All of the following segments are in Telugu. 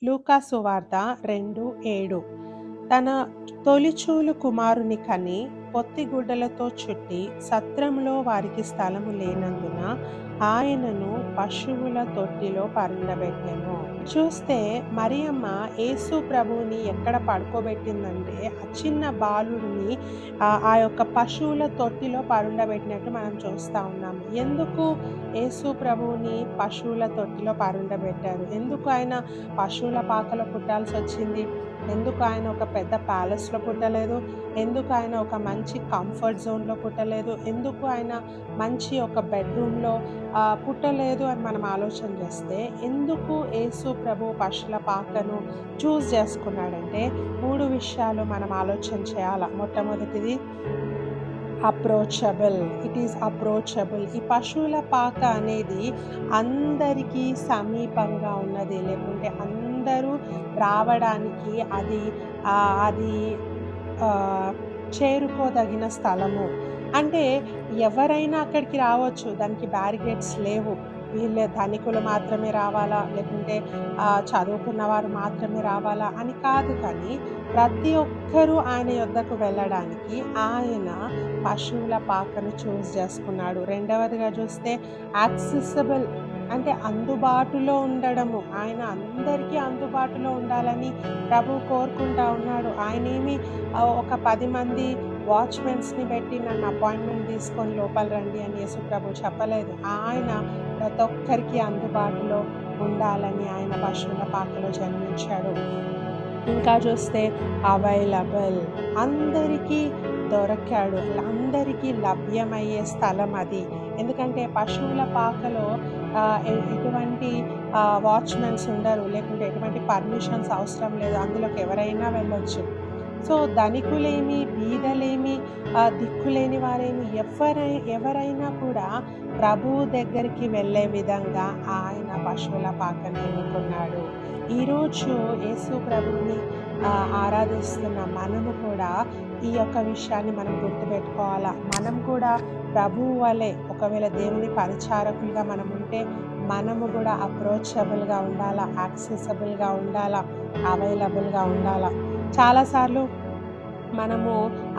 లూకా సువార్త 2:7 తన తొలిచూలు కుమారుని కని పొత్తిగుడ్డలతో చుట్టి సత్రములో వారికి స్థలము లేనందున ఆయనను పశువుల తొట్టిలో పరుండబెట్టెను. చూస్తే మరియమ్మ యేసు ప్రభువుని ఎక్కడ పడుకోబెట్టిందంటే ఆ చిన్న బాలుడిని ఆ యొక్క పశువుల తొట్టిలో పరుండబెట్టినట్టు మనం చూస్తా ఉన్నాము. ఎందుకు యేసు ప్రభువుని పశువుల తొట్టిలో పరుండబెట్టారు? ఎందుకు ఆయన పశువుల పాకలో పుట్టాల్సి వచ్చింది? ఎందుకు ఆయన ఒక పెద్ద ప్యాలెస్‌లో పుట్టలేదు? ఎందుకు ఆయన ఒక మంచి కంఫర్ట్ జోన్‌లో పుట్టలేదు? ఎందుకు ఆయన మంచి ఒక బెడ్‌రూమ్‌లో పుట్టలేదు అని మనం ఆలోచన చేస్తే, ఎందుకు యేసు ప్రభువు పశువుల పాకను చేసుకున్నాడంటే 3 విషయాలు మనం ఆలోచన చేయాల. మొట్టమొదటిది అప్రోచబుల్. It is approachable. ఈ పశువుల పాక అనేది అందరికీ సమీపంగా ఉన్నది. లేకుంటే అందరూ రావడానికి అది ఆహ్, చేరుకోదగిన స్థలము. అంటే ఎవరైనా అక్కడికి రావచ్చు. దానికి బ్యారికేడ్స్ లేవు. వీళ్ళే ధనికులు మాత్రమే రావాలా? లేకుంటే చదువుకున్న వారు మాత్రమే రావాలా? అని కాదు కానీ, ప్రతి ఒక్కరూ ఆయన యొద్దకు వెళ్ళడానికి ఆయన పశువుల పాకను చేసుకున్నాడు. రెండవదిగా చూస్తే యాక్సెసిబుల్, అంటే అందుబాటులో ఉండడము. ఆయన అందరికీ అందుబాటులో ఉండాలని ప్రభువు కోరుకుంటా ఉన్నాడు. ఆయనేమి ఒక 10 మంది వాచ్‌మెన్స్‌ని పెట్టి నన్ను అపాయింట్‌మెంట్ తీసుకొని లోపల రండి అని యేసు ప్రభువు చెప్పలేదు. ఆయన ప్రతి ఒక్కరికి అందుబాటులో ఉండాలని ఆయన పశువుల పాకలో జన్మించాడు. ఇంకా చూస్తే అవైలబుల్, అందరికీ దొరకాడు. అందరికీ లభ్యమయ్యే స్థలం అది. ఎందుకంటే పశువుల పాకలో ఎటువంటి వాచ్‌మెన్స్ ఉండరు. లేకుంటే ఎటువంటి పర్మిషన్స్ అవసరం లేదు. అందులోకి ఎవరైనా వెళ్ళొచ్చు. సో, ధనికులేమి, బీదలేమి, దిక్కులేని వారేమి ఎవరైనా కూడా ప్రభువు దగ్గరికి వెళ్ళే విధంగా ఆయన పశువుల పాకను ఎన్నుకున్నాడు. ఈరోజు యేసు ప్రభువుని ఆరాధిస్తున్న మనము కూడా ఈ యొక్క విషయాన్ని మనం గుర్తుపెట్టుకోవాలా. మనం కూడా ప్రభువు వలె ఒకవేళ దేవుని పరిచారకులుగా మనం ఉంటే మనము కూడా అప్రోచబుల్‌గా ఉండాలా, యాక్సెసిబుల్‌గా ఉండాలా, అవైలబుల్‌గా ఉండాలా. చాలాసార్లు మనము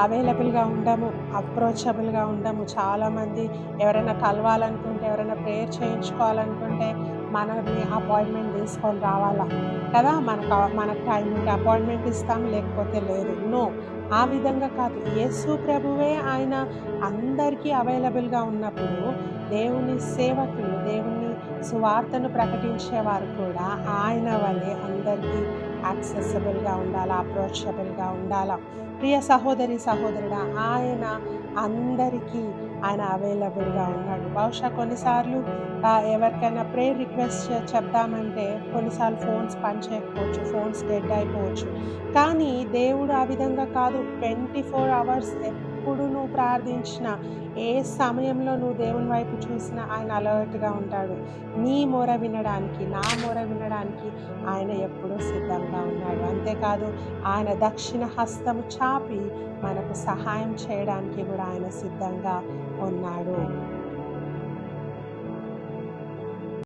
అవైలబుల్‌గా ఉండము, అప్రోచబుల్‌గా ఉండము. చాలామంది ఎవరైనా కలవాలనుకుంటే, ఎవరైనా ప్రేయర్ చేయించుకోవాలనుకుంటే మనల్ని అపాయింట్‌మెంట్ తీసుకొని రావాలా కదా! మనకు టైం ఉంటే అపాయింట్‌మెంట్ ఇస్తాం, లేకపోతే లేదు. నో, ఆ విధంగా కాదు. యేసు ప్రభువే ఆయన అందరికీ అవైలబుల్‌గా ఉన్నప్పుడు దేవుని సేవకులు, దేవుని సువార్తను ప్రకటించేవారు కూడా ఆయన వలె అందరికీ యాక్సెసిబుల్‌గా ఉండాలా, అప్రోచబుల్‌గా ఉండాలా. ప్రియ సహోదరి, సహోదరుడా, ఆయన అవైలబుల్‌గా ఉన్నాడు. బహుశా కొన్నిసార్లు ఎవరికైనా ప్రేయర్ రిక్వెస్ట్ చెప్దామంటే కొన్నిసార్లు ఫోన్స్ పనిచేయకపోవచ్చు, ఫోన్స్ డెడ్ అయిపోవచ్చు. కానీ దేవుడు ఆ విధంగా కాదు. 24 అవర్స్ ఎప్పుడు నువ్వు ప్రార్థించినా, ఏ సమయంలో నువ్వు దేవుని వైపు చూసినా ఆయన అలర్ట్‌గా ఉంటాడు. నీ మొర వినడానికి, నా మొర వినడానికి ఆయన ఎప్పుడూ సిద్ధంగా ఉన్నాడు. అంతేకాదు, ఆయన దక్షిణ హస్తము చాపి మనకు సహాయం చేయడానికి కూడా ఆయన సిద్ధంగా ఉన్నాడు.